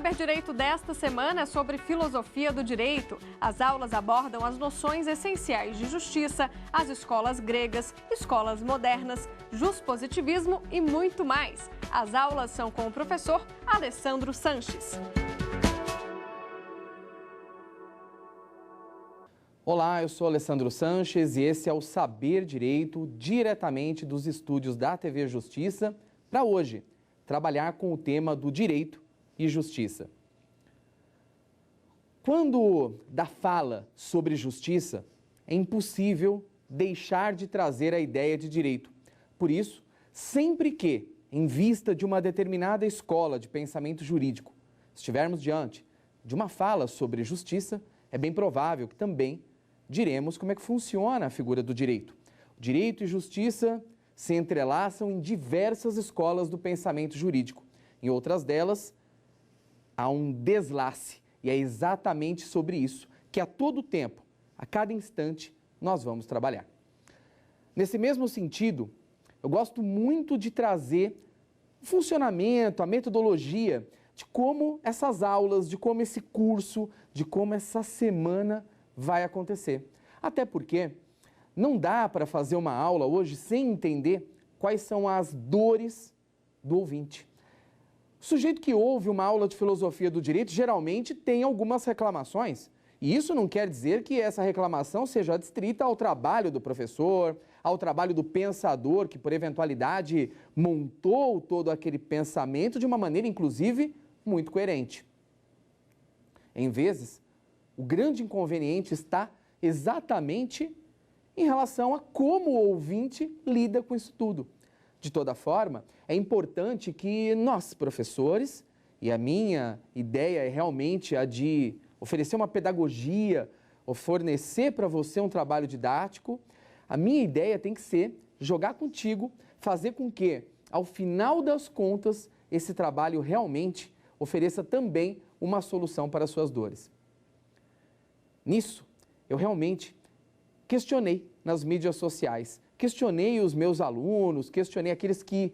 Saber Direito desta semana é sobre filosofia do direito. As aulas abordam as noções essenciais de justiça, as escolas gregas, escolas modernas, juspositivismo e muito mais. As aulas são com o professor Alessandro Sanches. Olá, eu sou Alessandro Sanches e esse é o Saber Direito, diretamente dos estúdios da TV Justiça, para hoje, trabalhar com o tema do direito e justiça. Quando da fala sobre justiça, é impossível deixar de trazer a ideia de direito. Por isso, sempre que, em vista de uma determinada escola de pensamento jurídico, estivermos diante de uma fala sobre justiça, é bem provável que também diremos como é que funciona a figura do direito. O direito e justiça se entrelaçam em diversas escolas do pensamento jurídico. Em outras delas, há um deslace. E é exatamente sobre isso que a todo tempo, a cada instante, nós vamos trabalhar. Nesse mesmo sentido, eu gosto muito de trazer o funcionamento, a metodologia de como essas aulas, de como esse curso, de como essa semana vai acontecer. Até porque não dá para fazer uma aula hoje sem entender quais são as dores do ouvinte. O sujeito que ouve uma aula de filosofia do direito geralmente tem algumas reclamações. E isso não quer dizer que essa reclamação seja adstrita ao trabalho do professor, ao trabalho do pensador, que por eventualidade montou todo aquele pensamento de uma maneira, inclusive, muito coerente. Em vezes, o grande inconveniente está exatamente em relação a como o ouvinte lida com isso tudo. De toda forma, é importante que nós, professores, e a minha ideia é realmente a de oferecer uma pedagogia, ou fornecer para você um trabalho didático, a minha ideia tem que ser jogar contigo, fazer com que, ao final das contas, esse trabalho realmente ofereça também uma solução para as suas dores. Nisso, eu realmente questionei nas mídias sociais, questionei os meus alunos, questionei aqueles que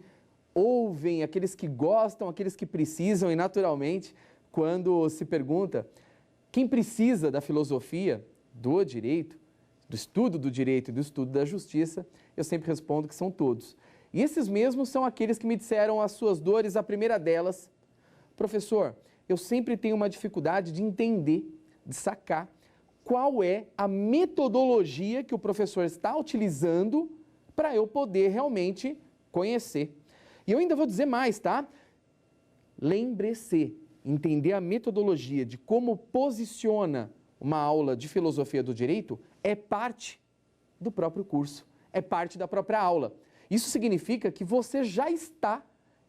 ouvem, aqueles que gostam, aqueles que precisam e, naturalmente, quando se pergunta quem precisa da filosofia, do direito, do estudo do direito e do estudo da justiça, eu sempre respondo que são todos. E esses mesmos são aqueles que me disseram as suas dores, a primeira delas: professor, eu sempre tenho uma dificuldade de entender, de sacar qual é a metodologia que o professor está utilizando para eu poder realmente conhecer. E eu ainda vou dizer mais, tá? Lembre-se, entender a metodologia de como posiciona uma aula de filosofia do direito é parte do próprio curso, é parte da própria aula. Isso significa que você já está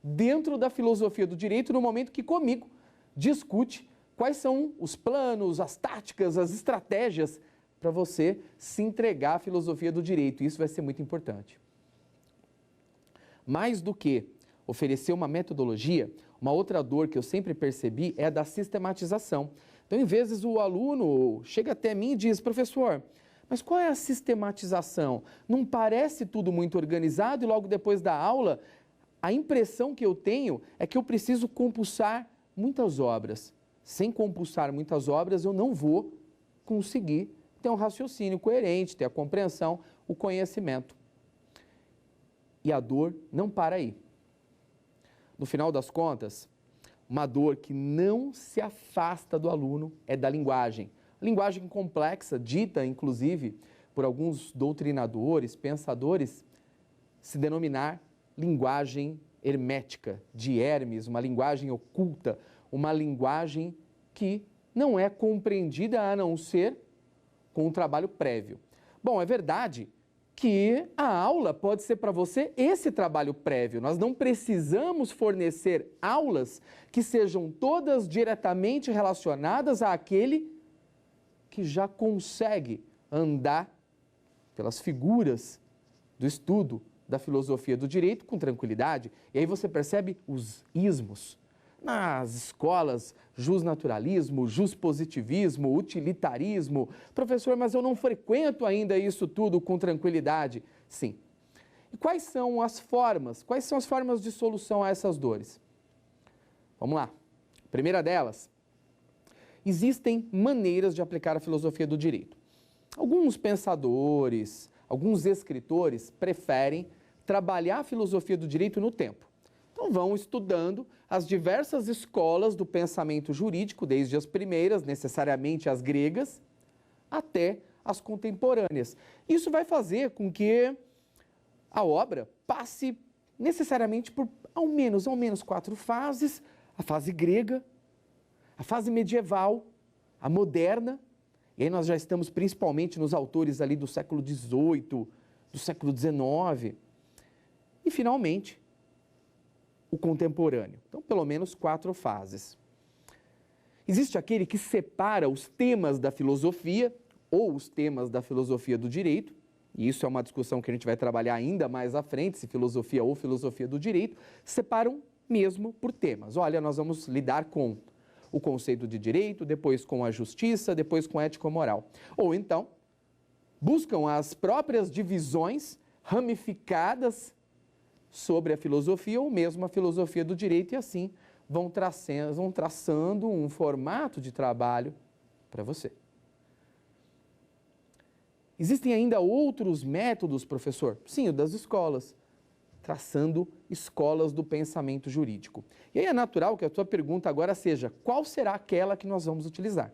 dentro da filosofia do direito no momento que comigo discute quais são os planos, as táticas, as estratégias para você se entregar à filosofia do direito. Isso vai ser muito importante. Mais do que oferecer uma metodologia, uma outra dor que eu sempre percebi é a da sistematização. Então, em vezes, o aluno chega até mim e diz: professor, mas qual é a sistematização? Não parece tudo muito organizado e logo depois da aula, a impressão que eu tenho é que eu preciso compulsar muitas obras. Sem compulsar muitas obras, eu não vou conseguir ter um raciocínio coerente, ter a compreensão, o conhecimento. E a dor não para aí. No final das contas, uma dor que não se afasta do aluno é da linguagem. Linguagem complexa, dita inclusive por alguns doutrinadores, pensadores, se denominar linguagem hermética, de Hermes, uma linguagem oculta, uma linguagem que não é compreendida a não ser com um trabalho prévio. Bom, é verdade que a aula pode ser para você esse trabalho prévio. Nós não precisamos fornecer aulas que sejam todas diretamente relacionadas àquele que já consegue andar pelas figuras do estudo da filosofia do direito com tranquilidade. E aí você percebe os ismos. Nas escolas, jusnaturalismo, juspositivismo, utilitarismo. Professor, mas eu não frequento ainda isso tudo com tranquilidade. Sim. E quais são as formas de solução a essas dores? Vamos lá. Primeira delas, existem maneiras de aplicar a filosofia do direito. Alguns pensadores, alguns escritores preferem trabalhar a filosofia do direito no tempo. Então vão estudando as diversas escolas do pensamento jurídico, desde as primeiras, necessariamente as gregas, até as contemporâneas. Isso vai fazer com que a obra passe necessariamente por ao menos 4 fases: a fase grega, a fase medieval, a moderna, e aí nós já estamos principalmente nos autores ali do século XVIII, do século XIX, e finalmente o contemporâneo. Então, pelo menos 4 fases. Existe aquele que separa os temas da filosofia ou os temas da filosofia do direito, e isso é uma discussão que a gente vai trabalhar ainda mais à frente, se filosofia ou filosofia do direito, separam mesmo por temas. Olha, nós vamos lidar com o conceito de direito, depois com a justiça, depois com a ético-moral. Ou então, buscam as próprias divisões ramificadas sobre a filosofia ou mesmo a filosofia do direito, e assim vão traçando um formato de trabalho para você. Existem ainda outros métodos, professor? Sim, o das escolas, traçando escolas do pensamento jurídico. E aí é natural que a tua pergunta agora seja: qual será aquela que nós vamos utilizar?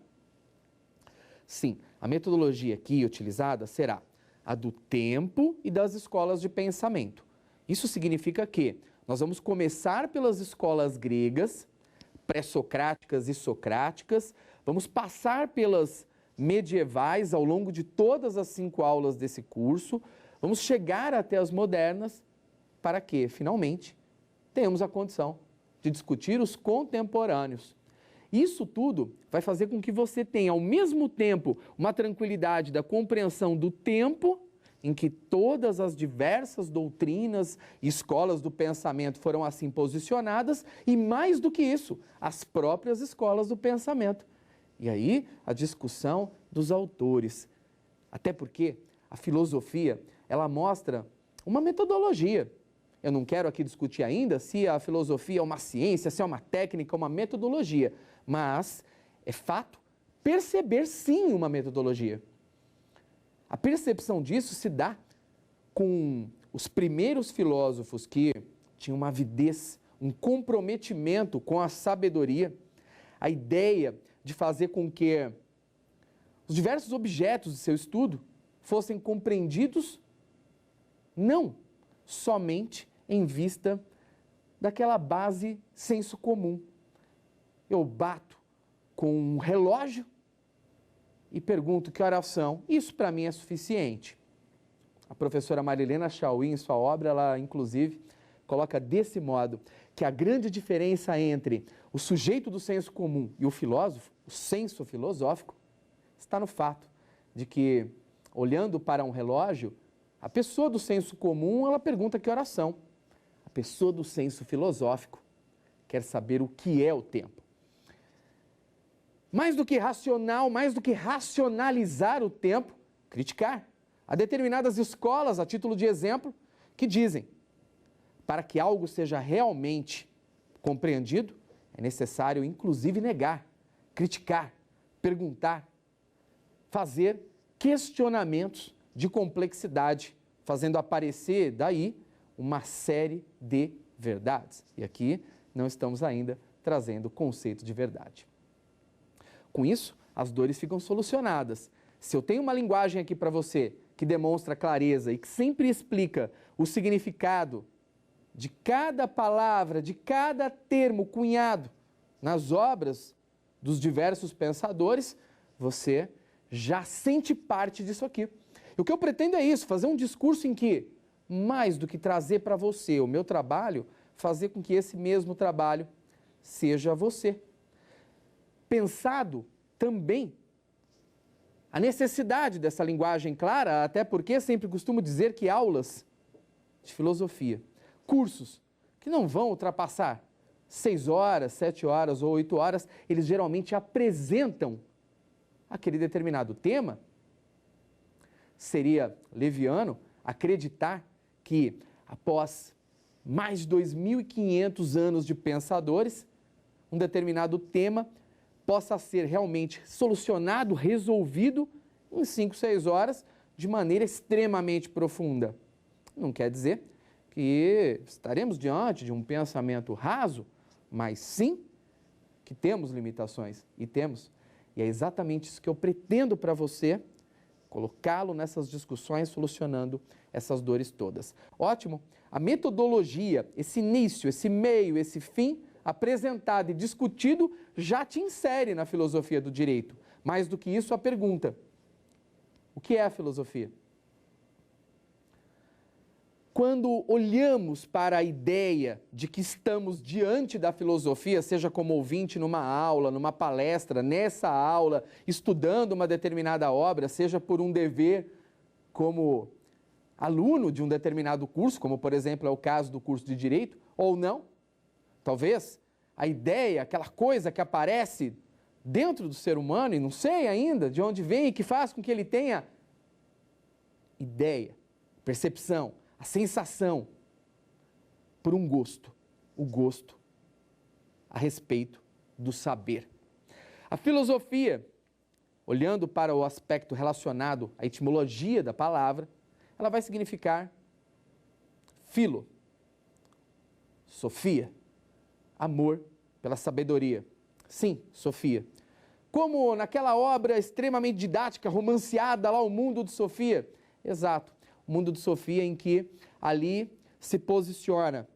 Sim, a metodologia aqui utilizada será a do tempo e das escolas de pensamento. Isso significa que nós vamos começar pelas escolas gregas, pré-socráticas e socráticas, vamos passar pelas medievais ao longo de todas as 5 aulas desse curso, vamos chegar até as modernas, para que, finalmente, tenhamos a condição de discutir os contemporâneos. Isso tudo vai fazer com que você tenha, ao mesmo tempo, uma tranquilidade da compreensão do tempo em que todas as diversas doutrinas e escolas do pensamento foram assim posicionadas, e mais do que isso, as próprias escolas do pensamento. E aí, a discussão dos autores. Até porque a filosofia, ela mostra uma metodologia. Eu não quero aqui discutir ainda se a filosofia é uma ciência, se é uma técnica, uma metodologia, mas é fato perceber sim uma metodologia. A percepção disso se dá com os primeiros filósofos que tinham uma avidez, um comprometimento com a sabedoria, a ideia de fazer com que os diversos objetos de seu estudo fossem compreendidos não somente em vista daquela base senso comum. Eu bato com um relógio e pergunto que horas são. Isso para mim é suficiente. A professora Marilena Chauí, em sua obra, ela inclusive coloca desse modo que a grande diferença entre o sujeito do senso comum e o filósofo, o senso filosófico, está no fato de que, olhando para um relógio, a pessoa do senso comum, ela pergunta que horas são. A pessoa do senso filosófico quer saber o que é o tempo. Mais do que racional, mais do que racionalizar o tempo, criticar. Há determinadas escolas, a título de exemplo, que dizem: para que algo seja realmente compreendido, é necessário inclusive negar, criticar, perguntar, fazer questionamentos de complexidade, fazendo aparecer daí uma série de verdades. E aqui não estamos ainda trazendo o conceito de verdade. Com isso, as dores ficam solucionadas. Se eu tenho uma linguagem aqui para você que demonstra clareza e que sempre explica o significado de cada palavra, de cada termo cunhado nas obras dos diversos pensadores, você já sente parte disso aqui. E o que eu pretendo é isso, fazer um discurso em que, mais do que trazer para você o meu trabalho, fazer com que esse mesmo trabalho seja você. Pensado também a necessidade dessa linguagem clara, até porque sempre costumo dizer que aulas de filosofia, cursos que não vão ultrapassar 6 horas, 7 horas ou 8 horas, eles geralmente apresentam aquele determinado tema. Seria leviano acreditar que, após mais de 2.500 anos de pensadores, um determinado tema possa ser realmente solucionado, resolvido em 5, 6 horas de maneira extremamente profunda. Não quer dizer que estaremos diante de um pensamento raso, mas sim que temos limitações, e temos. E é exatamente isso que eu pretendo para você, colocá-lo nessas discussões, solucionando essas dores todas. Ótimo? A metodologia, esse início, esse meio, esse fim, apresentado e discutido, já te insere na filosofia do direito. Mais do que isso, a pergunta: o que é a filosofia? Quando olhamos para a ideia de que estamos diante da filosofia, seja como ouvinte numa aula, numa palestra, nessa aula, estudando uma determinada obra, seja por um dever como aluno de um determinado curso, como por exemplo é o caso do curso de Direito, ou não, talvez a ideia, aquela coisa que aparece dentro do ser humano, e não sei ainda de onde vem e que faz com que ele tenha ideia, percepção, a sensação por um gosto, o gosto a respeito do saber. A filosofia, olhando para o aspecto relacionado à etimologia da palavra, ela vai significar filo, sofia, amor pela sabedoria. Sim, Sofia. Como naquela obra extremamente didática, romanceada lá, O Mundo de Sofia. Exato. O Mundo de Sofia, em que ali se posiciona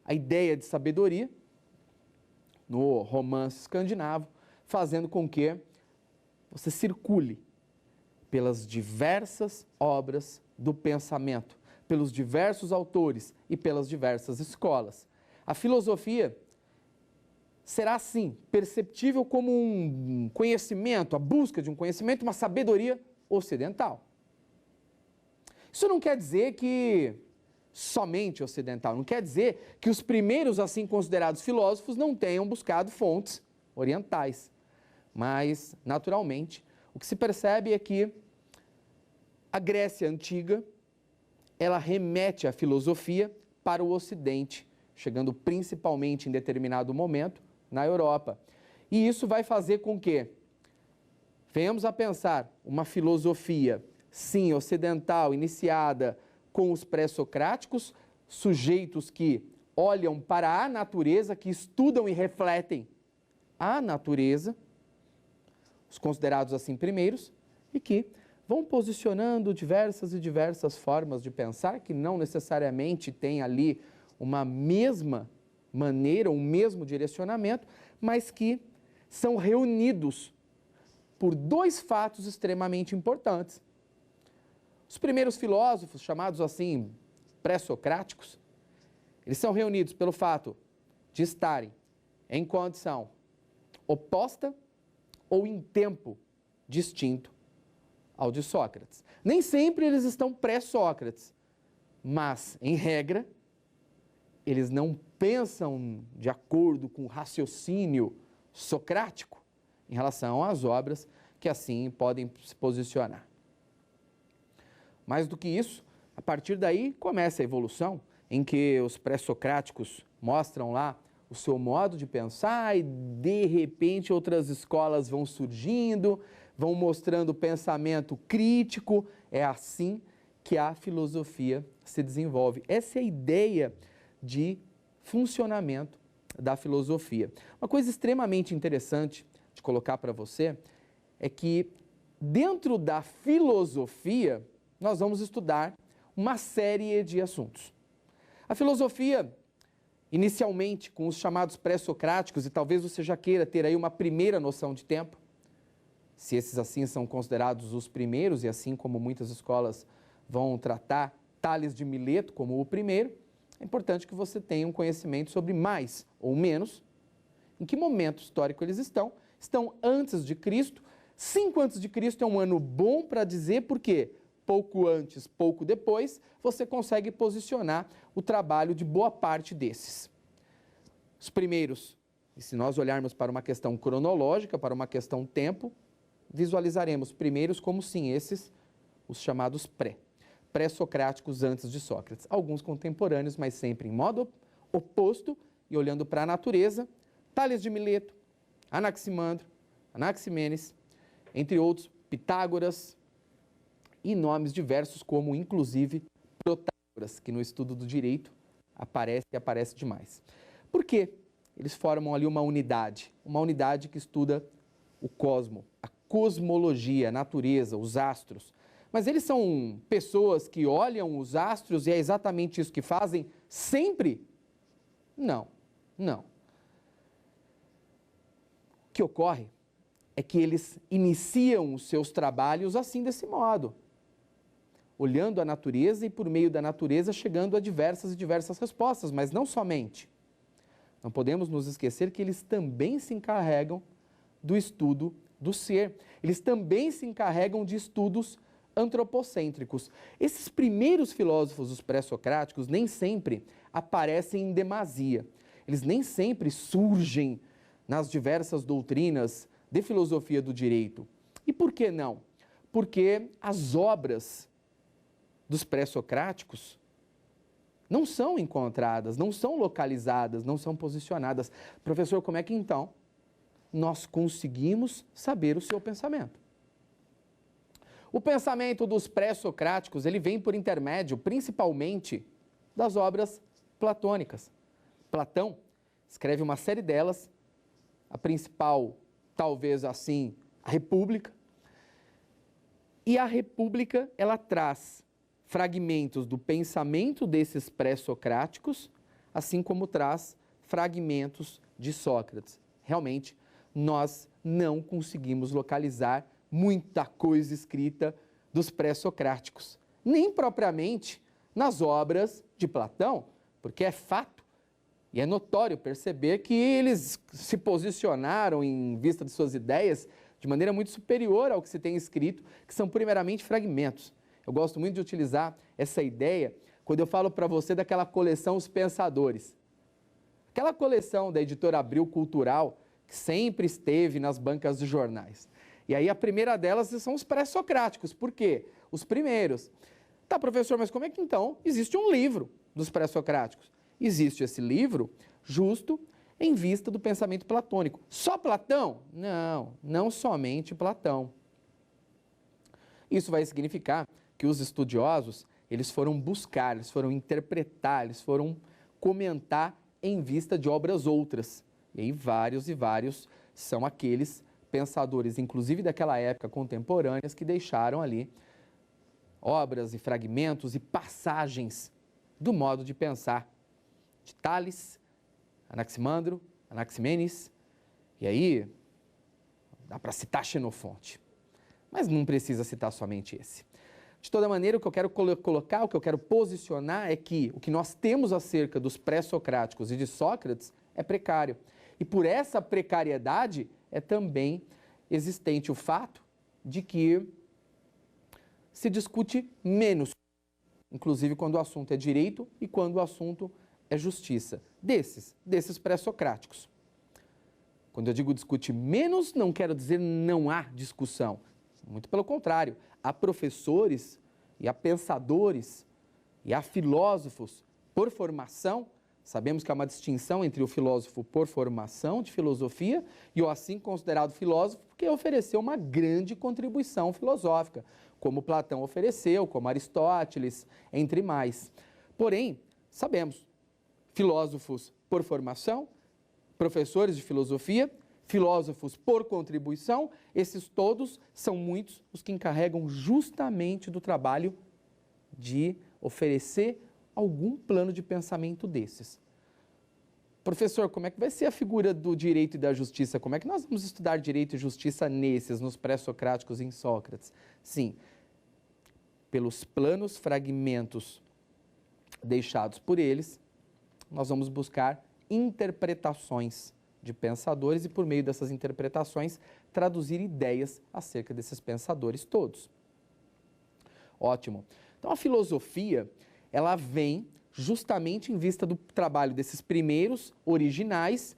a ideia de sabedoria no romance escandinavo, fazendo com que você circule pelas diversas obras do pensamento, pelos diversos autores e pelas diversas escolas. A filosofia será, sim, perceptível como um conhecimento, a busca de um conhecimento, uma sabedoria ocidental. Isso não quer dizer que somente ocidental, não quer dizer que os primeiros assim considerados filósofos não tenham buscado fontes orientais. Mas, naturalmente, o que se percebe é que a Grécia Antiga, ela remete a filosofia para o Ocidente, chegando principalmente em determinado momento na Europa. E isso vai fazer com que venhamos a pensar uma filosofia, sim, ocidental, iniciada com os pré-socráticos, sujeitos que olham para a natureza, que estudam e refletem a natureza, os considerados assim primeiros, e que vão posicionando diversas formas de pensar, que não necessariamente têm ali uma mesma maneira, um mesmo direcionamento, mas que são reunidos por dois fatos extremamente importantes. Os primeiros filósofos, chamados assim pré-socráticos, eles são reunidos pelo fato de estarem em condição oposta ou em tempo distinto ao de Sócrates. Nem sempre eles estão pré-Sócrates, mas, em regra, eles não pensam de acordo com o raciocínio socrático em relação às obras que assim podem se posicionar. Mais do que isso, a partir daí começa a evolução, em que os pré-socráticos mostram lá o seu modo de pensar e, de repente, outras escolas vão surgindo, vão mostrando o pensamento crítico. É assim que a filosofia se desenvolve. Essa é a ideia de funcionamento da filosofia. Uma coisa extremamente interessante de colocar para você é que, dentro da filosofia, nós vamos estudar uma série de assuntos. A filosofia, inicialmente, com os chamados pré-socráticos, e talvez você já queira ter aí uma primeira noção de tempo, se esses assim são considerados os primeiros, e assim como muitas escolas vão tratar Tales de Mileto como o primeiro, é importante que você tenha um conhecimento sobre mais ou menos em que momento histórico eles estão. Estão antes de Cristo. 5 antes de Cristo é um ano bom para dizer, porque pouco antes, pouco depois, você consegue posicionar o trabalho de boa parte desses. Os primeiros, e se nós olharmos para uma questão cronológica, para uma questão tempo, visualizaremos primeiros como sim, esses, os chamados pré-socráticos antes de Sócrates. Alguns contemporâneos, mas sempre em modo oposto e olhando para a natureza, Tales de Mileto, Anaximandro, Anaximenes, entre outros, Pitágoras e nomes diversos como, inclusive, Protágoras, que no estudo do direito aparece demais. Por quê? Eles formam ali uma unidade que estuda o cosmo, a cosmologia, a natureza, os astros. Mas eles são pessoas que olham os astros e é exatamente isso que fazem sempre? Não, não. O que ocorre é que eles iniciam os seus trabalhos assim, desse modo, olhando a natureza e, por meio da natureza, chegando a diversas e diversas respostas, mas não somente. Não podemos nos esquecer que eles também se encarregam do estudo do ser. Eles também se encarregam de estudos antropocêntricos. Esses primeiros filósofos, os pré-socráticos, nem sempre aparecem em demasia. Eles nem sempre surgem nas diversas doutrinas de filosofia do direito. E por que não? Porque as obras dos pré-socráticos não são encontradas, não são localizadas, não são posicionadas. Professor, como é que então nós conseguimos saber o seu pensamento? O pensamento dos pré-socráticos, ele vem por intermédio, principalmente, das obras platônicas. Platão escreve uma série delas, a principal, talvez assim, a República. E a República, ela traz fragmentos do pensamento desses pré-socráticos, assim como traz fragmentos de Sócrates. Realmente, nós não conseguimos localizar muita coisa escrita dos pré-socráticos, nem propriamente nas obras de Platão, porque é fato e é notório perceber que eles se posicionaram em vista de suas ideias de maneira muito superior ao que se tem escrito, que são primeiramente fragmentos. Eu gosto muito de utilizar essa ideia quando eu falo para você daquela coleção Os Pensadores. Aquela coleção da editora Abril Cultural, que sempre esteve nas bancas de jornais. E aí a primeira delas são os pré-socráticos. Por quê? Os primeiros. Tá, professor, mas como é que então existe um livro dos pré-socráticos? Existe esse livro justo em vista do pensamento platônico. Só Platão? Não, não somente Platão. Isso vai significar que os estudiosos, eles foram buscar, eles foram interpretar, eles foram comentar em vista de obras outras. E aí vários e vários são aqueles pensadores, inclusive daquela época contemporâneas, que deixaram ali obras e fragmentos e passagens do modo de pensar de Tales, Anaximandro, Anaximenes, e aí dá para citar Xenofonte, mas não precisa citar somente esse. De toda maneira, o que eu quero colocar, o que eu quero posicionar é que o que nós temos acerca dos pré-socráticos e de Sócrates é precário. E por essa precariedade é também existente o fato de que se discute menos, inclusive quando o assunto é direito e quando o assunto é justiça, desses pré-socráticos. Quando eu digo discute menos, não quero dizer não há discussão. Muito pelo contrário, há professores e há pensadores e há filósofos por formação. Sabemos que há uma distinção entre o filósofo por formação de filosofia e o assim considerado filósofo porque ofereceu uma grande contribuição filosófica, como Platão ofereceu, como Aristóteles, entre mais. Porém, sabemos, filósofos por formação, professores de filosofia, filósofos por contribuição, esses todos são muitos os que encarregam justamente do trabalho de oferecer algum plano de pensamento desses. Professor, como é que vai ser a figura do direito e da justiça? Como é que nós vamos estudar direito e justiça nesses, nos pré-socráticos e em Sócrates? Sim, pelos planos, fragmentos deixados por eles, nós vamos buscar interpretações de pensadores e, por meio dessas interpretações, traduzir ideias acerca desses pensadores todos. Ótimo. Então, a filosofia, ela vem justamente em vista do trabalho desses primeiros originais,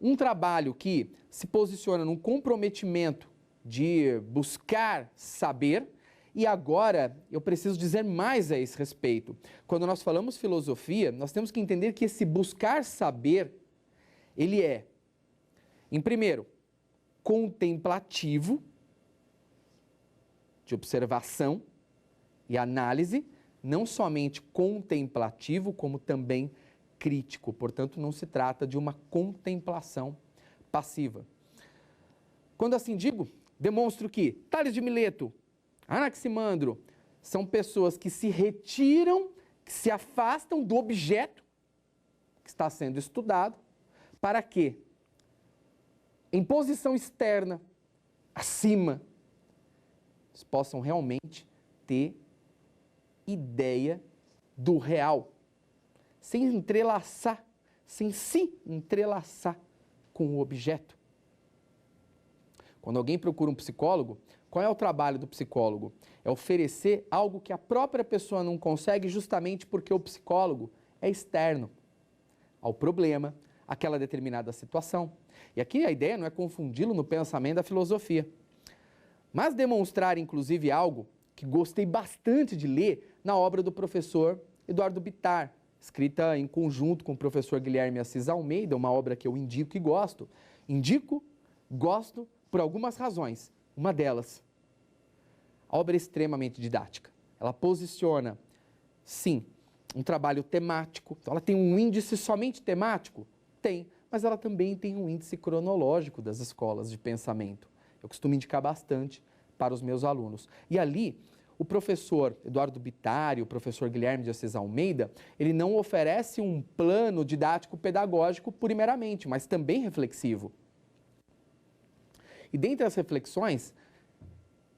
um trabalho que se posiciona num comprometimento de buscar saber. E agora, eu preciso dizer mais a esse respeito. Quando nós falamos filosofia, nós temos que entender que esse buscar saber, ele é em primeiro, contemplativo, de observação e análise, não somente contemplativo, como também crítico. Portanto, não se trata de uma contemplação passiva. Quando assim digo, demonstro que Tales de Mileto, Anaximandro, são pessoas que se retiram, que se afastam do objeto que está sendo estudado, para que, em posição externa, acima, eles possam realmente ter ideia do real, sem entrelaçar, sem se entrelaçar com o objeto. Quando alguém procura um psicólogo, qual é o trabalho do psicólogo? É oferecer algo que a própria pessoa não consegue, justamente porque o psicólogo é externo ao problema, àquela determinada situação. E aqui a ideia não é confundi-lo no pensamento da filosofia, mas demonstrar, inclusive, algo que gostei bastante de ler na obra do professor Eduardo Bittar, escrita em conjunto com o professor Guilherme Assis Almeida, uma obra que eu indico e gosto. Gosto por algumas razões. Uma delas, a obra é extremamente didática. Ela posiciona, sim, um trabalho temático. Então, ela tem um índice somente temático? Tem, mas ela também tem um índice cronológico das escolas de pensamento. Eu costumo indicar bastante para os meus alunos. E ali, o professor Eduardo Bittar e o professor Guilherme de Assis Almeida, ele não oferece um plano didático-pedagógico primeiramente, mas também reflexivo. E dentre as reflexões,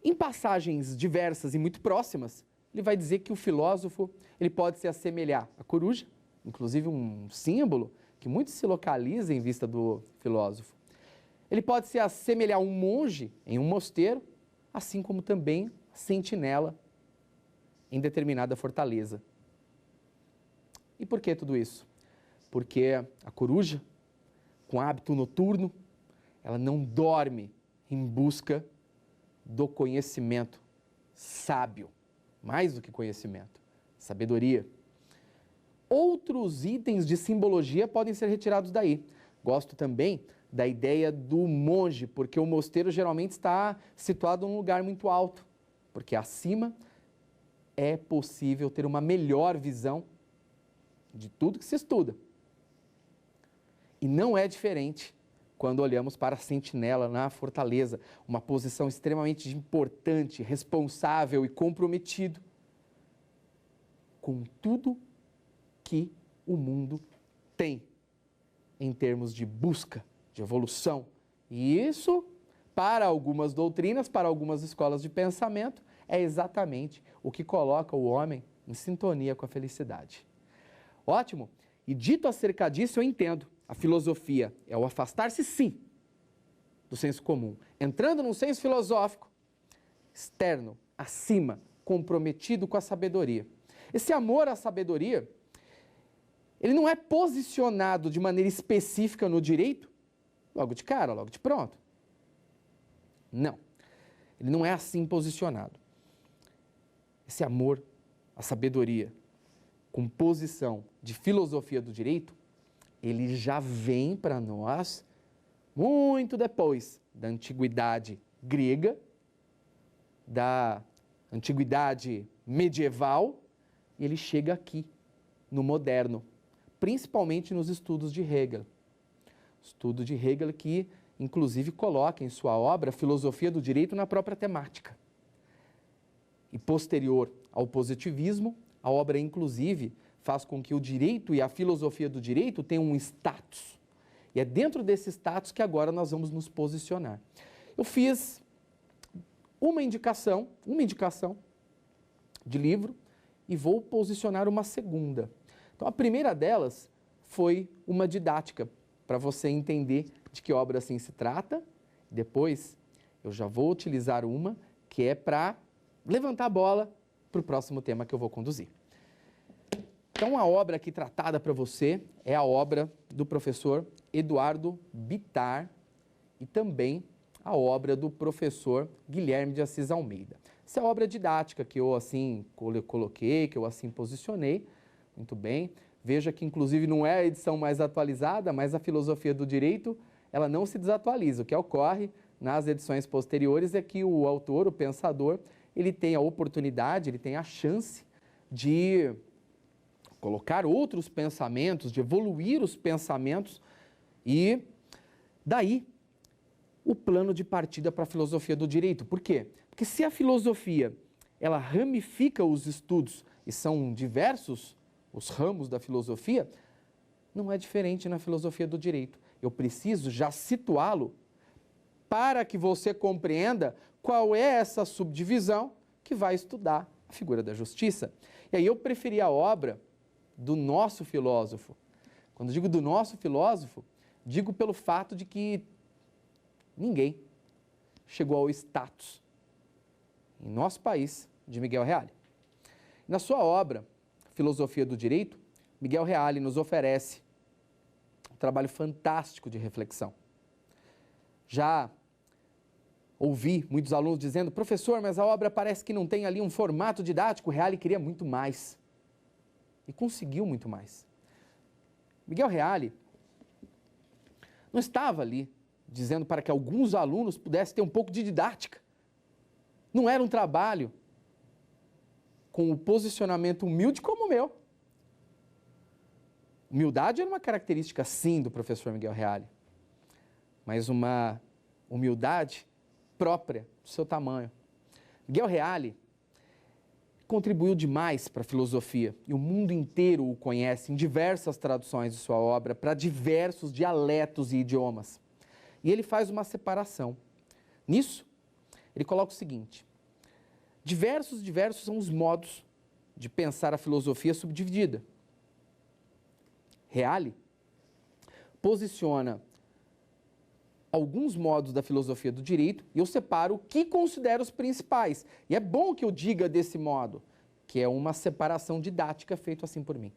em passagens diversas e muito próximas, ele vai dizer que o filósofo ele pode se assemelhar à coruja, inclusive um símbolo que muito se localiza em vista do filósofo. Ele pode se assemelhar a um monge em um mosteiro, assim como também a sentinela em determinada fortaleza. E por que tudo isso? Porque a coruja, com hábito noturno, ela não dorme em busca do conhecimento sábio, mais do que conhecimento, sabedoria. Outros itens de simbologia podem ser retirados daí. Gosto também da ideia do monge, porque o mosteiro geralmente está situado num lugar muito alto, porque acima é possível ter uma melhor visão de tudo que se estuda. E não é diferente quando olhamos para a sentinela na fortaleza, uma posição extremamente importante, responsável e comprometido com tudo que o mundo tem em termos de busca, de evolução. E isso, para algumas doutrinas, para algumas escolas de pensamento, é exatamente o que coloca o homem em sintonia com a felicidade. Ótimo! E dito acerca disso, eu entendo. A filosofia é o afastar-se, sim, do senso comum, entrando num senso filosófico, externo, acima, comprometido com a sabedoria. Esse amor à sabedoria, ele não é posicionado de maneira específica no direito, logo de cara, logo de pronto. Não, ele não é assim posicionado. Esse amor à sabedoria, com posição de filosofia do direito, ele já vem para nós muito depois da antiguidade grega, da antiguidade medieval, e ele chega aqui, no moderno, principalmente nos estudos de Hegel. Estudo de Hegel que, inclusive, coloca em sua obra a filosofia do direito na própria temática. E posterior ao positivismo, a obra, inclusive, faz com que o direito e a filosofia do direito tenham um status. E é dentro desse status que agora nós vamos nos posicionar. Eu fiz uma indicação de livro e vou posicionar uma segunda. Então, a primeira delas foi uma didática, para você entender de que obra assim se trata. Depois, eu já vou utilizar uma que é para levantar a bola para o próximo tema que eu vou conduzir. Então, a obra aqui tratada para você é a obra do professor Eduardo Bittar e também a obra do professor Guilherme de Assis Almeida. Essa é a obra didática que eu assim coloquei, que eu assim posicionei. Muito bem. Veja que, inclusive, não é a edição mais atualizada, mas a filosofia do direito ela não se desatualiza. O que ocorre nas edições posteriores é que o autor, o pensador, ele tem a oportunidade, ele tem a chance de colocar outros pensamentos, de evoluir os pensamentos e daí o plano de partida para a filosofia do direito. Por quê? Porque se a filosofia ela ramifica os estudos e são diversos os ramos da filosofia, não é diferente na filosofia do direito. Eu preciso já situá-lo para que você compreenda qual é essa subdivisão que vai estudar a figura da justiça. E aí eu preferi a obra do nosso filósofo. Quando digo do nosso filósofo, digo pelo fato de que ninguém chegou ao status, em nosso país, de Miguel Reale. Na sua obra, Filosofia do Direito, Miguel Reale nos oferece um trabalho fantástico de reflexão. Já ouvi muitos alunos dizendo, professor, mas a obra parece que não tem ali um formato didático. O Reale queria muito mais e conseguiu muito mais. Miguel Reale não estava ali dizendo para que alguns alunos pudessem ter um pouco de didática. Não era um trabalho com o posicionamento humilde como o meu. Humildade era uma característica, sim, do professor Miguel Reale, mas uma humildade própria do seu tamanho. Miguel Reale contribuiu demais para a filosofia e o mundo inteiro o conhece em diversas traduções de sua obra para diversos dialetos e idiomas. E ele faz uma separação. Nisso, ele coloca o seguinte: diversos são os modos de pensar a filosofia subdividida. Reale posiciona alguns modos da filosofia do direito e eu separo o que considero os principais. E é bom que eu diga desse modo, que é uma separação didática feita assim por mim.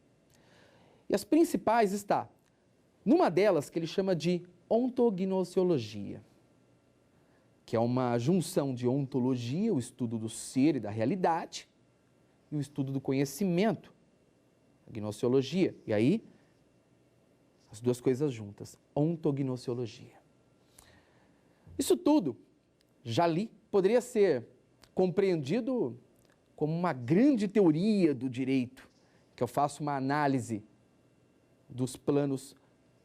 E as principais está numa delas que ele chama de ontognoseologia, que é uma junção de ontologia, o estudo do ser e da realidade, e o estudo do conhecimento, a gnoseologia. E aí, as duas coisas juntas, ontognoseologia. Isso tudo, já li, poderia ser compreendido como uma grande teoria do direito, que eu faço uma análise dos planos,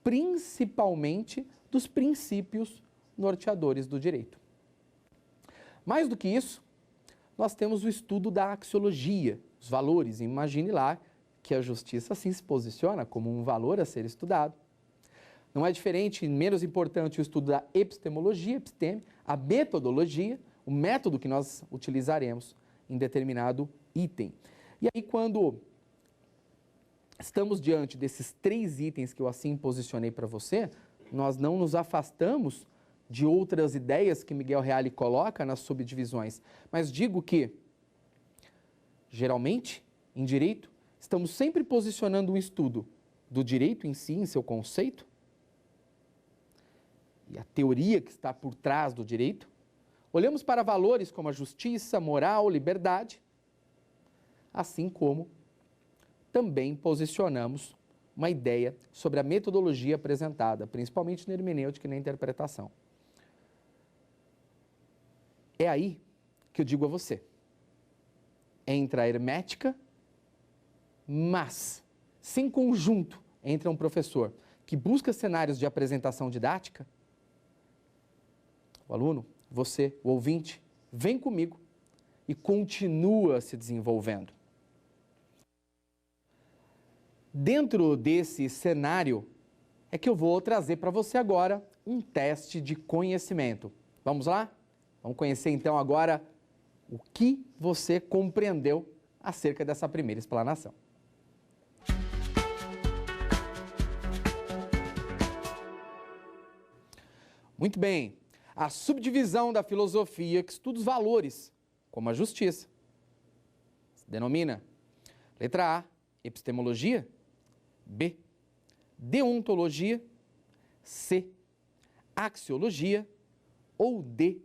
principalmente dos princípios norteadores do direito. Mais do que isso, nós temos o estudo da axiologia, os valores. Imagine lá que a justiça assim se posiciona como um valor a ser estudado. Não é diferente, menos importante, o estudo da epistemologia, episteme, a metodologia, o método que nós utilizaremos em determinado item. E aí, quando estamos diante desses 3 itens que eu assim posicionei para você, nós não nos afastamos de outras ideias que Miguel Reale coloca nas subdivisões, mas digo que, geralmente, em direito, estamos sempre posicionando um estudo do direito em si, em seu conceito, e a teoria que está por trás do direito. Olhamos para valores como a justiça, moral, liberdade, assim como também posicionamos uma ideia sobre a metodologia apresentada, principalmente na hermenêutica e na interpretação. É aí que eu digo a você, entra a hermética, mas se em conjunto entra um professor que busca cenários de apresentação didática, o aluno, você, o ouvinte, vem comigo e continua se desenvolvendo. Dentro desse cenário é que eu vou trazer para você agora um teste de conhecimento. Vamos lá? Vamos conhecer então agora o que você compreendeu acerca dessa primeira explanação. Muito bem. A subdivisão da filosofia que estuda os valores, como a justiça, se denomina, letra A, epistemologia, B, deontologia, C, axiologia ou D,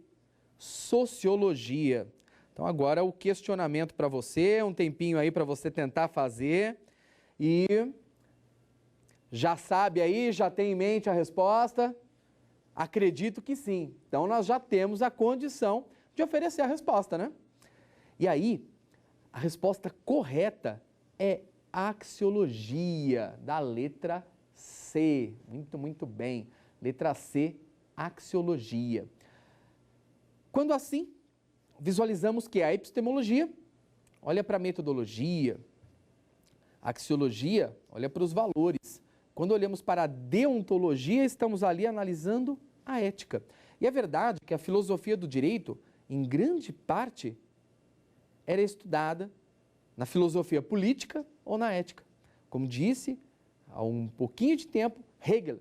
sociologia. Então agora o questionamento para você, um tempinho aí para você tentar fazer e já sabe aí, já tem em mente a resposta? Acredito que sim. Então, nós já temos a condição de oferecer a resposta, né? E aí, a resposta correta é axiologia, da letra C. Muito, muito bem. Letra C, axiologia. Quando assim, visualizamos que a epistemologia olha para a metodologia, a axiologia olha para os valores. Quando olhamos para a deontologia, estamos ali analisando a ética. E é verdade que a filosofia do direito, em grande parte, era estudada na filosofia política ou na ética. Como disse há um pouquinho de tempo, Hegel,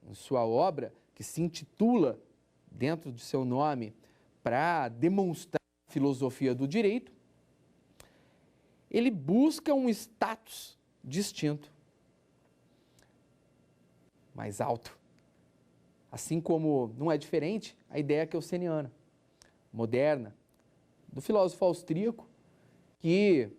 em sua obra, que se intitula, dentro de seu nome, para demonstrar a filosofia do direito, ele busca um status distinto, mais alto. Assim como não é diferente a ideia kelseniana, moderna, do filósofo austríaco, que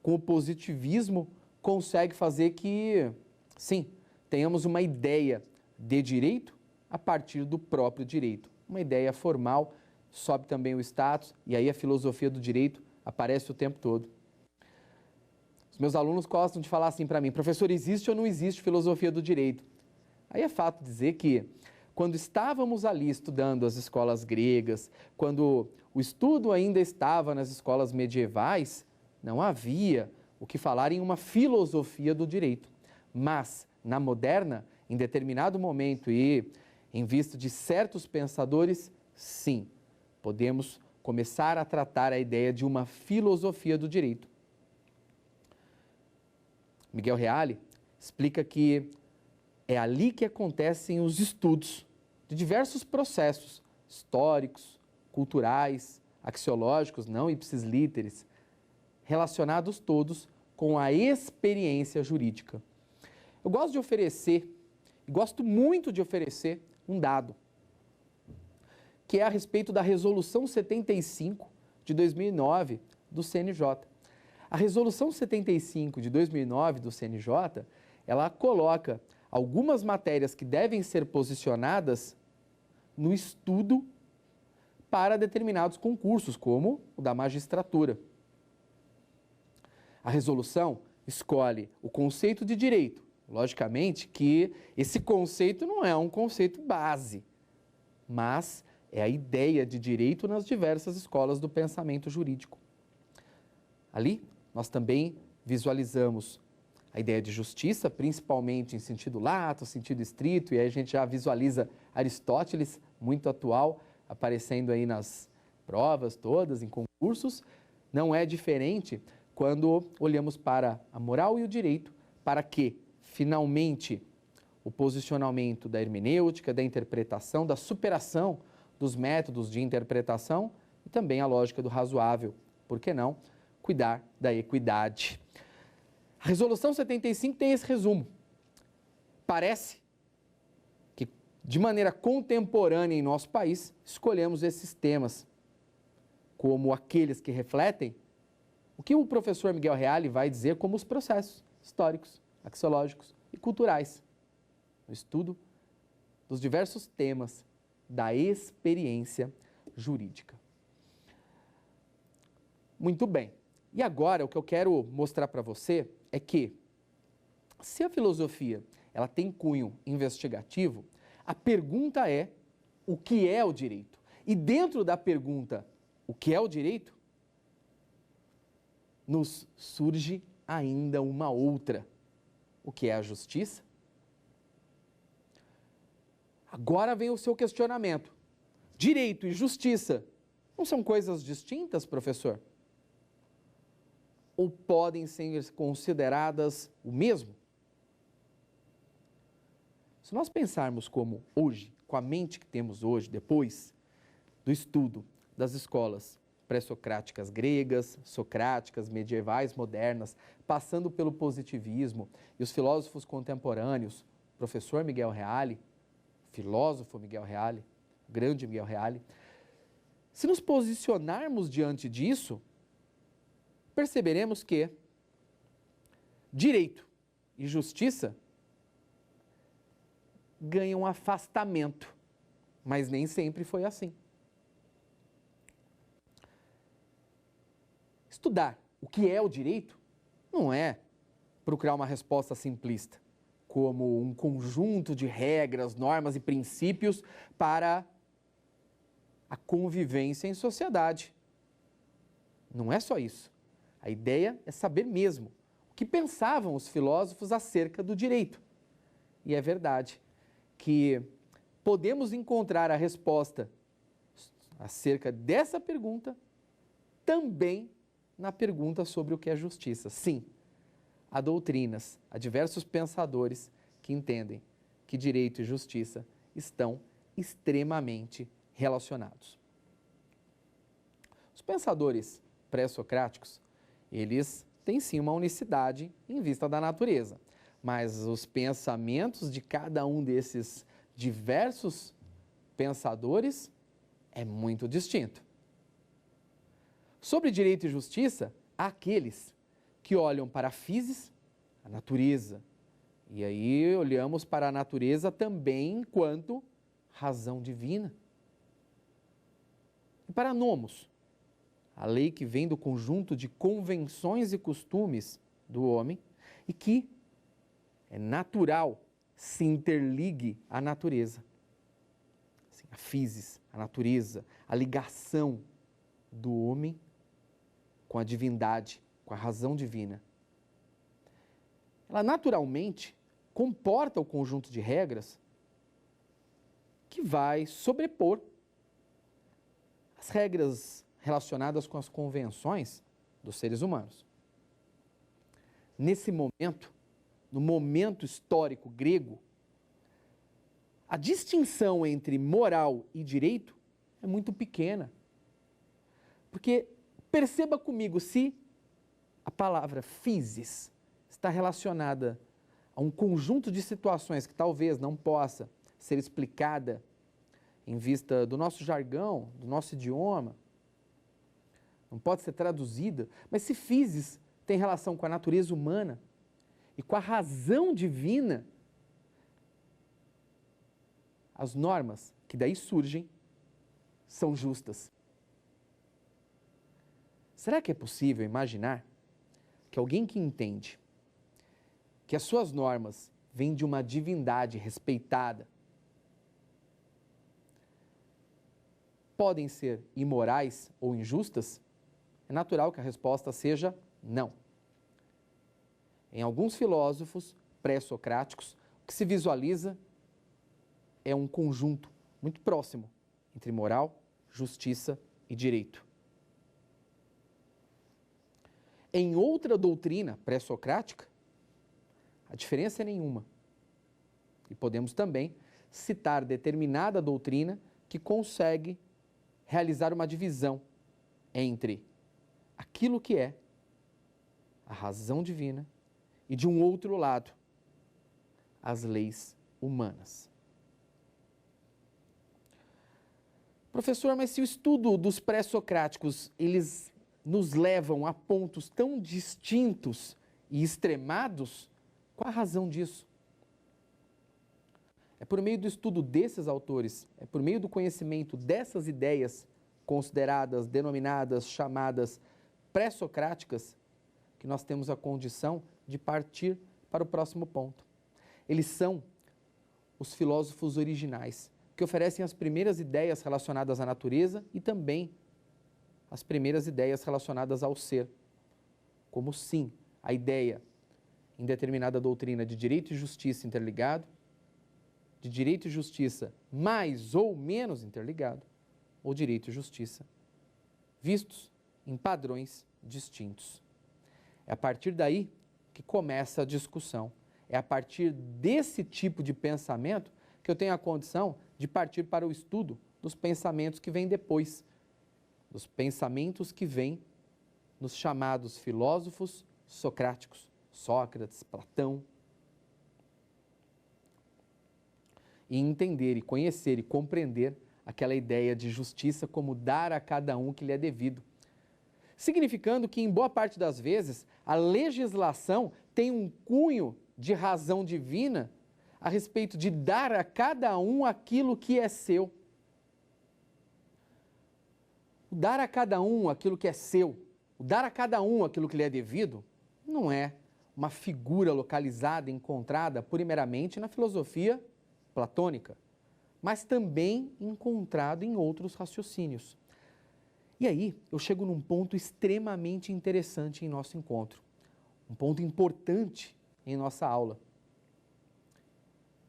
com o positivismo consegue fazer que, sim, tenhamos uma ideia de direito a partir do próprio direito. Uma ideia formal, sobe também o status, e aí a filosofia do direito aparece o tempo todo. Os meus alunos gostam de falar assim para mim: professor, existe ou não existe filosofia do direito? Aí é fato dizer que, quando estávamos ali estudando as escolas gregas, quando o estudo ainda estava nas escolas medievais, não havia o que falar em uma filosofia do direito. Mas, na moderna, em determinado momento e em vista de certos pensadores, sim, podemos começar a tratar a ideia de uma filosofia do direito. Miguel Reale explica que é ali que acontecem os estudos de diversos processos históricos, culturais, axiológicos, não ipsis literis, relacionados todos com a experiência jurídica. Eu gosto de oferecer, e gosto muito de oferecer, um dado, que é a respeito da Resolução 75 de 2009 do CNJ. A Resolução 75 de 2009 do CNJ, ela coloca algumas matérias que devem ser posicionadas no estudo para determinados concursos, como o da magistratura. A resolução escolhe o conceito de direito. Logicamente que esse conceito não é um conceito base, mas é a ideia de direito nas diversas escolas do pensamento jurídico. Ali, nós também visualizamos a ideia de justiça, principalmente em sentido lato, sentido estrito, e aí a gente já visualiza Aristóteles, muito atual, aparecendo aí nas provas todas, em concursos. Não é diferente quando olhamos para a moral e o direito, para que, finalmente, o posicionamento da hermenêutica, da interpretação, da superação dos métodos de interpretação e também a lógica do razoável, por que não, cuidar da equidade. A Resolução 75 tem esse resumo. Parece que, de maneira contemporânea em nosso país, escolhemos esses temas como aqueles que refletem o que o professor Miguel Reale vai dizer como os processos históricos, axiológicos e culturais, no estudo dos diversos temas da experiência jurídica. Muito bem. E agora, o que eu quero mostrar para você é que, se a filosofia ela tem cunho investigativo, a pergunta é: o que é o direito? E dentro da pergunta, o que é o direito, nos surge ainda uma outra: o que é a justiça? Agora vem o seu questionamento. Direito e justiça não são coisas distintas, professor? Ou podem ser consideradas o mesmo? Se nós pensarmos como hoje, com a mente que temos hoje, depois do estudo das escolas pré-socráticas gregas, socráticas, medievais, modernas, passando pelo positivismo e os filósofos contemporâneos, professor Miguel Reale, filósofo Miguel Reale, grande Miguel Reale, se nos posicionarmos diante disso, perceberemos que direito e justiça ganham afastamento mas nem sempre foi assim. Estudar o que é o direito não é procurar uma resposta simplista, como um conjunto de regras, normas e princípios para a convivência em sociedade. Não é só isso. A ideia é saber mesmo o que pensavam os filósofos acerca do direito. E é verdade que podemos encontrar a resposta acerca dessa pergunta também na pergunta sobre o que é justiça. Sim, há doutrinas, há diversos pensadores que entendem que direito e justiça estão extremamente relacionados. Os pensadores pré-socráticos, eles têm sim uma unicidade em vista da natureza, mas os pensamentos de cada um desses diversos pensadores é muito distinto. Sobre direito e justiça, há aqueles que olham para a physis, a natureza, e aí olhamos para a natureza também enquanto razão divina. E para nomos, a lei que vem do conjunto de convenções e costumes do homem e que é natural se interligue à natureza. Assim, a physis, a natureza, a ligação do homem com a divindade, com a razão divina. Ela naturalmente comporta o conjunto de regras que vai sobrepor as regras relacionadas com as convenções dos seres humanos. Nesse momento, no momento histórico grego, a distinção entre moral e direito é muito pequena. Porque, perceba comigo, se a palavra physis está relacionada a um conjunto de situações que talvez não possa ser explicada em vista do nosso jargão, do nosso idioma, não pode ser traduzida, mas se physis tem relação com a natureza humana e com a razão divina, as normas que daí surgem são justas. Será que é possível imaginar que alguém que entende que as suas normas vêm de uma divindade respeitada podem ser imorais ou injustas? É natural que a resposta seja não. Em alguns filósofos pré-socráticos, o que se visualiza é um conjunto muito próximo entre moral, justiça e direito. Em outra doutrina pré-socrática, a diferença é nenhuma. E podemos também citar determinada doutrina que consegue realizar uma divisão entre aquilo que é a razão divina e, de um outro lado, as leis humanas. Professor, mas se o estudo dos pré-socráticos, eles nos levam a pontos tão distintos e extremados, qual a razão disso? É por meio do estudo desses autores, é por meio do conhecimento dessas ideias consideradas, denominadas, chamadas pré-socráticas, que nós temos a condição de partir para o próximo ponto. Eles são os filósofos originais, que oferecem as primeiras ideias relacionadas à natureza e também as primeiras ideias relacionadas ao ser. Como sim, a ideia em determinada doutrina de direito e justiça interligado, de direito e justiça mais ou menos interligado, ou direito e justiça vistos em padrões distintos. É a partir daí que começa a discussão. É a partir desse tipo de pensamento que eu tenho a condição de partir para o estudo dos pensamentos que vêm depois, dos pensamentos que vêm nos chamados filósofos socráticos, Sócrates, Platão, e entender e conhecer e compreender aquela ideia de justiça como dar a cada um o que lhe é devido. Significando que, em boa parte das vezes, a legislação tem um cunho de razão divina a respeito de dar a cada um aquilo que é seu. O dar a cada um aquilo que é seu, o dar a cada um aquilo que lhe é devido, não é uma figura localizada, encontrada primeiramente na filosofia platônica, mas também encontrado em outros raciocínios. E aí eu chego num ponto extremamente interessante em nosso encontro, um ponto importante em nossa aula.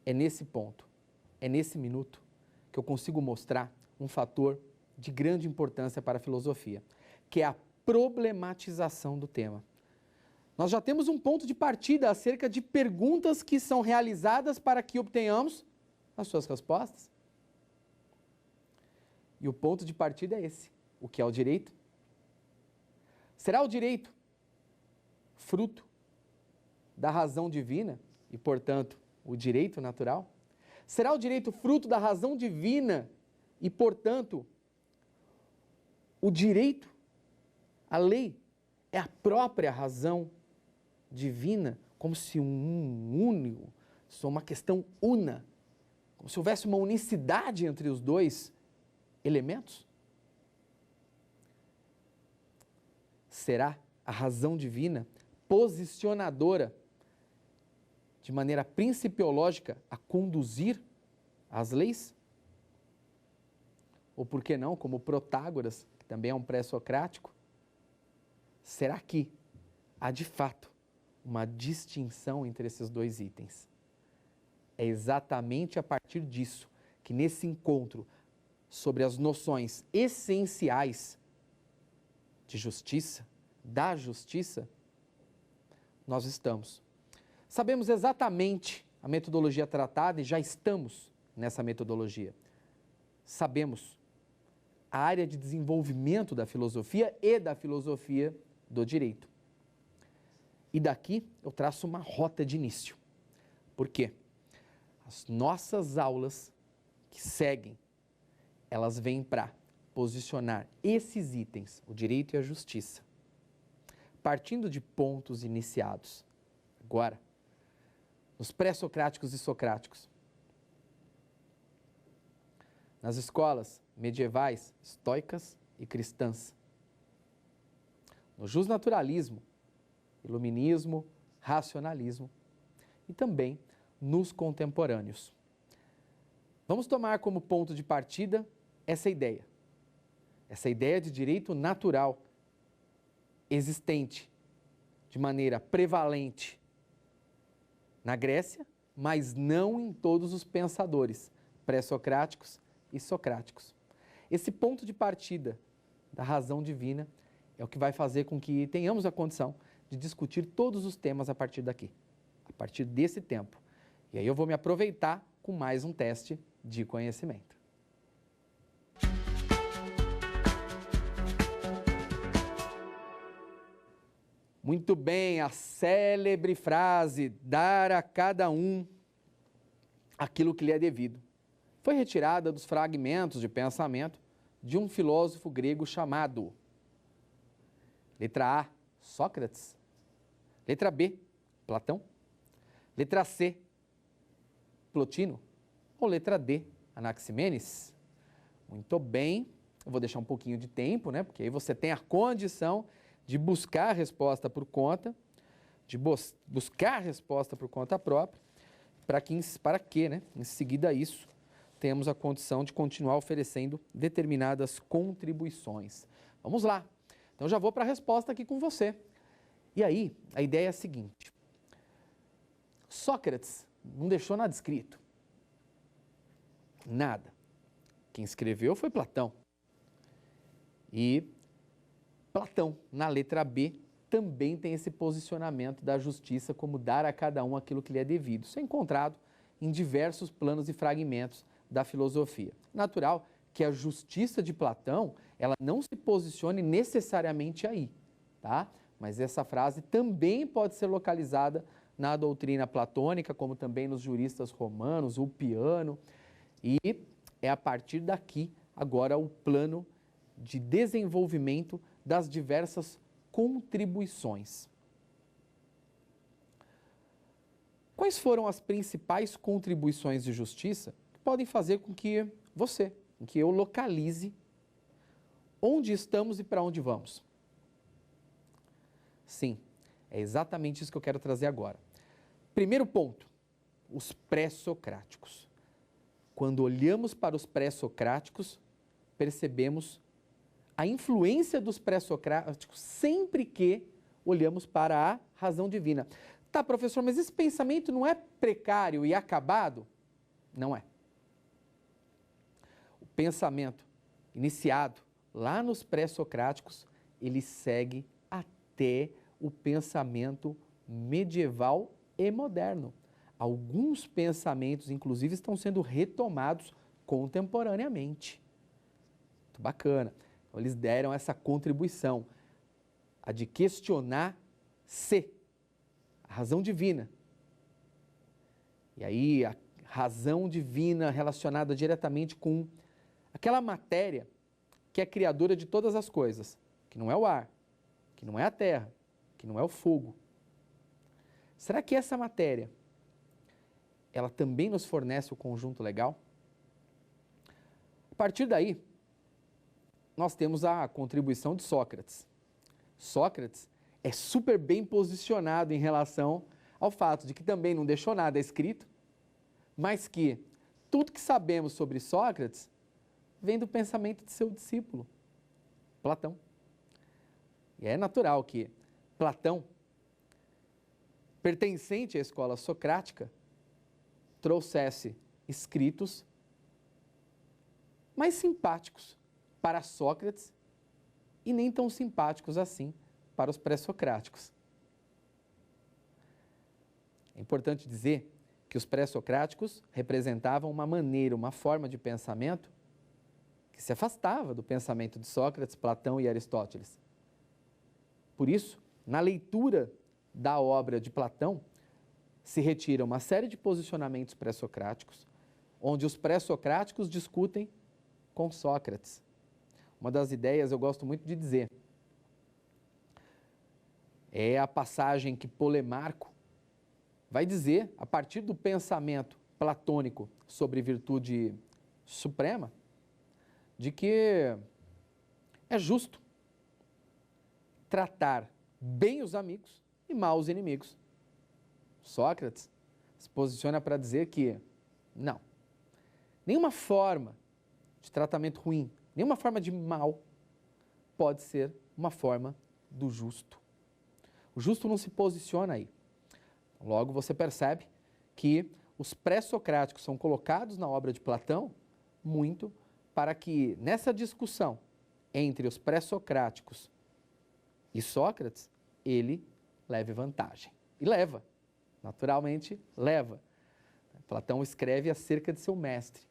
É nesse ponto, é nesse minuto que eu consigo mostrar um fator de grande importância para a filosofia, que é a problematização do tema. Nós já temos um ponto de partida acerca de perguntas que são realizadas para que obtenhamos as suas respostas. E o ponto de partida é esse. O que é o direito? Será o direito fruto da razão divina e, portanto, o direito natural? Será o direito fruto da razão divina e, portanto, o direito, a lei, é a própria razão divina, como se uma questão una, como se houvesse uma unicidade entre os dois elementos? Será a razão divina posicionadora, de maneira principiológica, a conduzir as leis? Ou por que não, como Protágoras, que também é um pré-socrático, será que há de fato uma distinção entre esses dois itens? É exatamente a partir disso que nesse encontro sobre as noções essenciais de justiça, da justiça, nós estamos. Sabemos exatamente a metodologia tratada e já estamos nessa metodologia. Sabemos a área de desenvolvimento da filosofia e da filosofia do direito. E daqui eu traço uma rota de início. Por quê? As nossas aulas que seguem, elas vêm para posicionar esses itens, o direito e a justiça, partindo de pontos iniciados. Agora, nos pré-socráticos e socráticos, nas escolas medievais, estoicas e cristãs, no justnaturalismo, iluminismo, racionalismo e também nos contemporâneos. Vamos tomar como ponto de partida essa ideia de direito natural existente de maneira prevalente na Grécia, mas não em todos os pensadores pré-socráticos e socráticos. Esse ponto de partida da razão divina é o que vai fazer com que tenhamos a condição de discutir todos os temas a partir daqui, a partir desse tempo. E aí eu vou me aproveitar com mais um teste de conhecimento. Muito bem, a célebre frase, dar a cada um aquilo que lhe é devido, foi retirada dos fragmentos de pensamento de um filósofo grego chamado, letra A, Sócrates, letra B, Platão, letra C, Plotino, ou letra D, Anaximenes? Muito bem, eu vou deixar um pouquinho de tempo, né? Porque aí você tem a condição de buscar a resposta por conta, de buscar a resposta por conta própria, para que, né, em seguida a isso, temos a condição de continuar oferecendo determinadas contribuições. Vamos lá. Então já vou para a resposta aqui com você. E aí, a ideia é a seguinte. Sócrates não deixou nada escrito. Nada. Quem escreveu foi Platão. E Platão, na letra B, também tem esse posicionamento da justiça como dar a cada um aquilo que lhe é devido. Isso é encontrado em diversos planos e fragmentos da filosofia. Natural que a justiça de Platão, ela não se posicione necessariamente aí, tá? Mas essa frase também pode ser localizada na doutrina platônica, como também nos juristas romanos, Ulpiano, e é a partir daqui agora o plano de desenvolvimento das diversas contribuições. Quais foram as principais contribuições de justiça que podem fazer com que eu localize onde estamos e para onde vamos? Sim, é exatamente isso que eu quero trazer agora. Primeiro ponto, os pré-socráticos. Quando olhamos para os pré-socráticos, percebemos a influência dos pré-socráticos sempre que olhamos para a razão divina. Tá, professor, mas esse pensamento não é precário e acabado? Não é. O pensamento iniciado lá nos pré-socráticos, ele segue até o pensamento medieval e moderno. Alguns pensamentos, inclusive, estão sendo retomados contemporaneamente. Muito bacana. Então, eles deram essa contribuição, a de questionar-se, a razão divina. E aí, a razão divina relacionada diretamente com aquela matéria que é criadora de todas as coisas, que não é o ar, que não é a terra, que não é o fogo. Será que essa matéria, ela também nos fornece o conjunto legal? A partir daí, nós temos a contribuição de Sócrates. Sócrates é super bem posicionado em relação ao fato de que também não deixou nada escrito, mas que tudo que sabemos sobre Sócrates vem do pensamento de seu discípulo, Platão. E é natural que Platão, pertencente à escola socrática, trouxesse escritos mais simpáticos para Sócrates e nem tão simpáticos assim para os pré-socráticos. É importante dizer que os pré-socráticos representavam uma maneira, uma forma de pensamento que se afastava do pensamento de Sócrates, Platão e Aristóteles. Por isso, na leitura da obra de Platão, se retira uma série de posicionamentos pré-socráticos, onde os pré-socráticos discutem com Sócrates. Uma das ideias eu gosto muito de dizer é a passagem que Polemarco vai dizer, a partir do pensamento platônico sobre virtude suprema, de que é justo tratar bem os amigos e mal os inimigos. Sócrates se posiciona para dizer que não, nenhuma forma de tratamento ruim, nenhuma forma de mal pode ser uma forma do justo. O justo não se posiciona aí. Logo, você percebe que os pré-socráticos são colocados na obra de Platão muito para que nessa discussão entre os pré-socráticos e Sócrates, ele leve vantagem. E leva, naturalmente leva. Platão escreve acerca de seu mestre.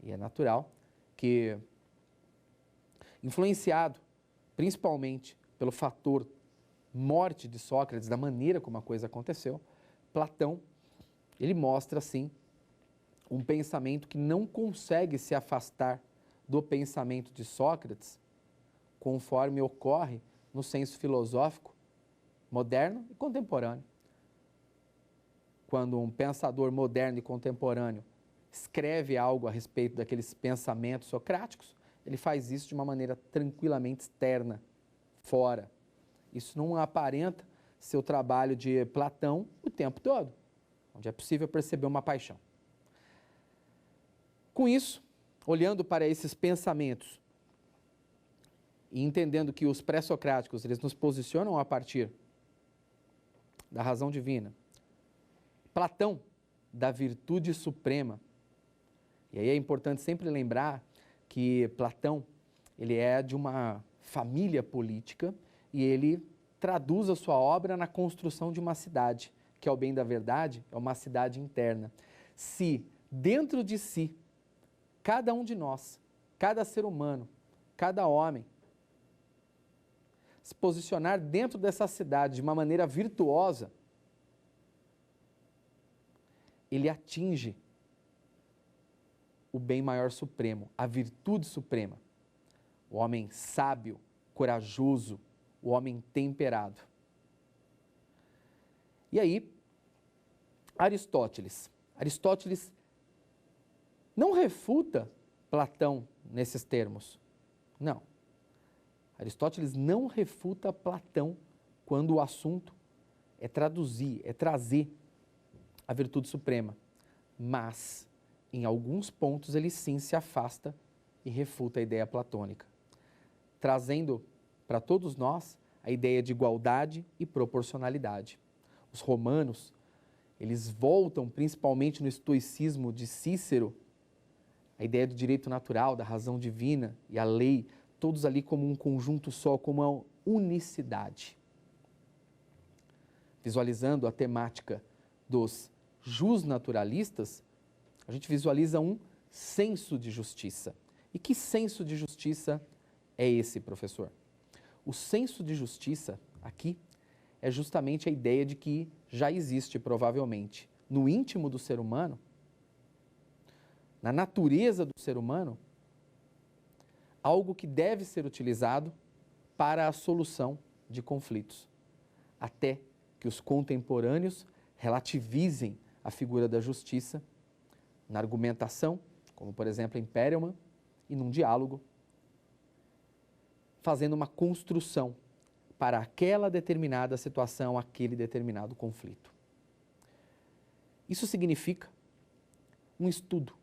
E é natural que, influenciado principalmente pelo fator morte de Sócrates, da maneira como a coisa aconteceu, Platão, ele mostra, assim, um pensamento que não consegue se afastar do pensamento de Sócrates, conforme ocorre no senso filosófico moderno e contemporâneo. Quando um pensador moderno e contemporâneo escreve algo a respeito daqueles pensamentos socráticos, ele faz isso de uma maneira tranquilamente externa, fora. Isso não aparenta ser o trabalho de Platão o tempo todo, onde é possível perceber uma paixão. Com isso, olhando para esses pensamentos e entendendo que os pré-socráticos, eles nos posicionam a partir da razão divina, Platão, da virtude suprema. E aí é importante sempre lembrar que Platão, ele é de uma família política e ele traduz a sua obra na construção de uma cidade, que ao bem da verdade é uma cidade interna. Se dentro de si, cada um de nós, cada ser humano, cada homem, se posicionar dentro dessa cidade de uma maneira virtuosa, ele atinge o bem maior supremo, a virtude suprema. O homem sábio, corajoso, o homem temperado. E aí, Aristóteles não refuta Platão nesses termos. Não. Aristóteles não refuta Platão quando o assunto é traduzir, é trazer a virtude suprema. Mas, em alguns pontos, ele sim se afasta e refuta a ideia platônica, trazendo para todos nós a ideia de igualdade e proporcionalidade. Os romanos, eles voltam principalmente no estoicismo de Cícero, a ideia do direito natural, da razão divina e a lei, todos ali como um conjunto só, como uma unicidade. Visualizando a temática dos jusnaturalistas, a gente visualiza um senso de justiça. E que senso de justiça é esse, professor? O senso de justiça aqui é justamente a ideia de que já existe, provavelmente, no íntimo do ser humano, na natureza do ser humano, algo que deve ser utilizado para a solução de conflitos, até que os contemporâneos relativizem a figura da justiça na argumentação, como por exemplo em Perelman, e num diálogo, fazendo uma construção para aquela determinada situação, aquele determinado conflito. Isso significa um estudo,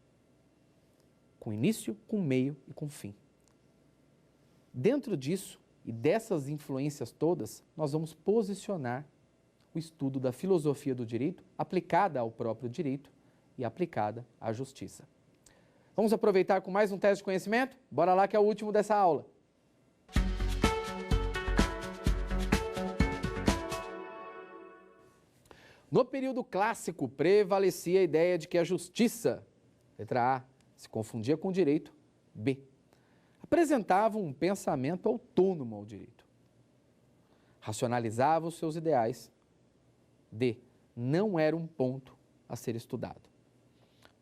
com início, com meio e com fim. Dentro disso e dessas influências todas, nós vamos posicionar o estudo da filosofia do direito aplicada ao próprio direito e aplicada à justiça. Vamos aproveitar com mais um teste de conhecimento? Bora lá que é o último dessa aula. No período clássico, prevalecia a ideia de que a justiça, letra A, se confundia com o direito, B, apresentava um pensamento autônomo ao direito, racionalizava os seus ideais, D, não era um ponto a ser estudado.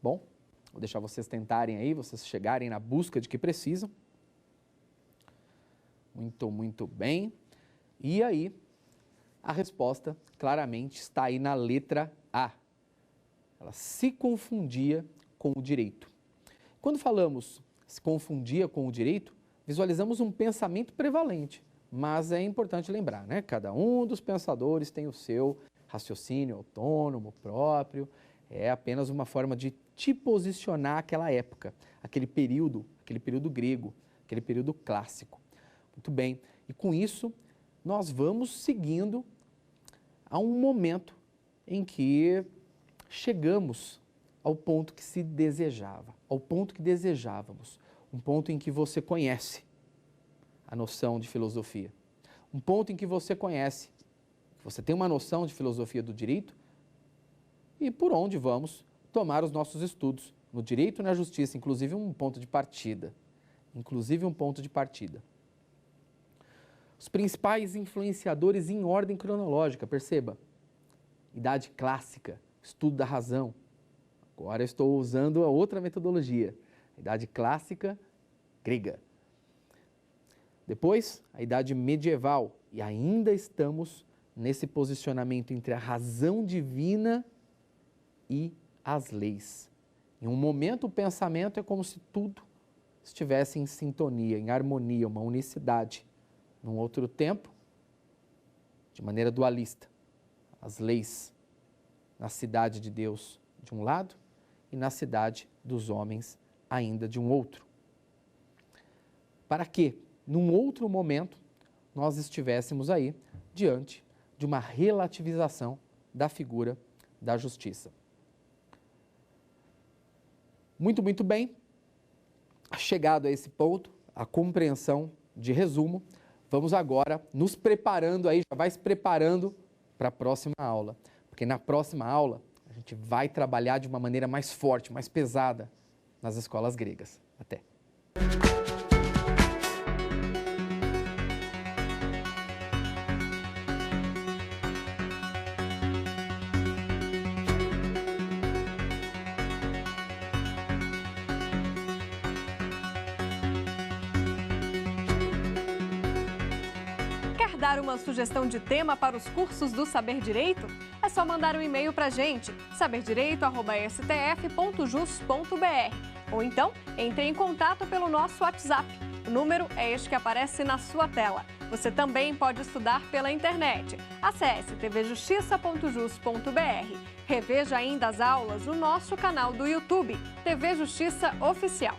Bom, vou deixar vocês tentarem aí, vocês chegarem na busca de que precisam. Muito bem. E aí, a resposta claramente está aí na letra A. Ela se confundia com o direito. Quando falamos se confundia com o direito, visualizamos um pensamento prevalente, mas é importante lembrar, né? Cada um dos pensadores tem o seu raciocínio autônomo, próprio, é apenas uma forma de te posicionar aquela época, aquele período grego, aquele período clássico. Muito bem, e com isso nós vamos seguindo a um momento em que chegamos ao ponto que se desejava, ao ponto que desejávamos, um ponto em que você conhece a noção de filosofia, um ponto em que você conhece, você tem uma noção de filosofia do direito e por onde vamos tomar os nossos estudos, no direito e na justiça, inclusive um ponto de partida. Os principais influenciadores em ordem cronológica, perceba, idade clássica, estudo da razão. Agora eu estou usando a outra metodologia, idade clássica grega. Depois, a idade medieval, e ainda estamos nesse posicionamento entre a razão divina e as leis. Em um momento, o pensamento é como se tudo estivesse em sintonia, em harmonia, uma unicidade. Num outro tempo, de maneira dualista, as leis na cidade de Deus de um lado e na cidade dos homens ainda de um outro. Para que, num outro momento, nós estivéssemos aí diante de uma relativização da figura da justiça. Muito bem. Chegado a esse ponto, a compreensão de resumo, vamos agora nos preparando aí, já vai se preparando para a próxima aula. Porque na próxima aula, a gente vai trabalhar de uma maneira mais forte, mais pesada nas escolas gregas. Até! Dar uma sugestão de tema para os cursos do Saber Direito? É só mandar um e-mail para a gente, saberdireito@stf.jus.br, ou então entre em contato pelo nosso WhatsApp O número é este que aparece na sua tela. Você também pode estudar pela internet. Acesse tvjustiça.jus.br. Reveja ainda as aulas no nosso canal do YouTube, TV Justiça Oficial.